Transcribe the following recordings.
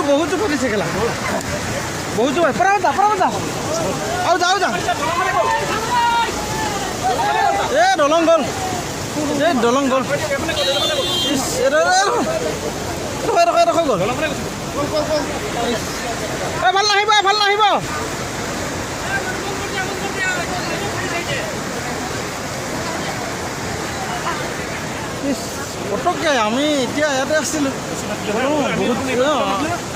বহুত ফুটিছে খেলা বহুত পৰা যা আৰু যা এ দলং গ'ল গ'ল ভাল নাহিব পটককে আমি এতিয়া ইয়াতে আছিলোঁ বহুত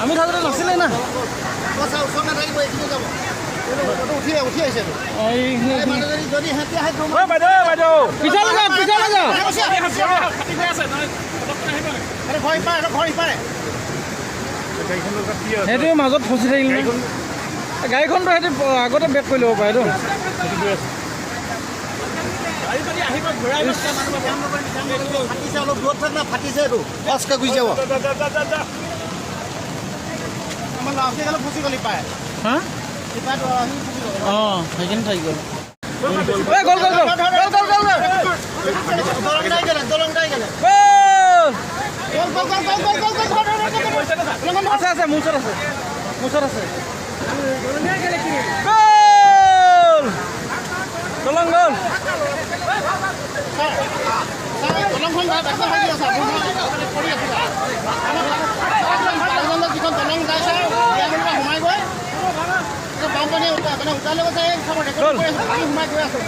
আমি থাকোঁতে নাছিলে না সেইটো মাজত ফচি থাকিল গাড়ীখনটো সিহঁতি আগতে বেক কৰি ল'ব পাৰেতো অলপ দূৰত থাক না ফাটিছে এইটো ফচকে গুচি যাব আমাৰ লাভটো ফচি গ'লি পায় হা অঁ সেইখিনি থাকি গ'ল আছে মোৰ ওচৰত আছে দলং গ'ল যিখন দলং যাইছে সোমাই গৈ বানপানী উঠালে সোমাই গৈ আছো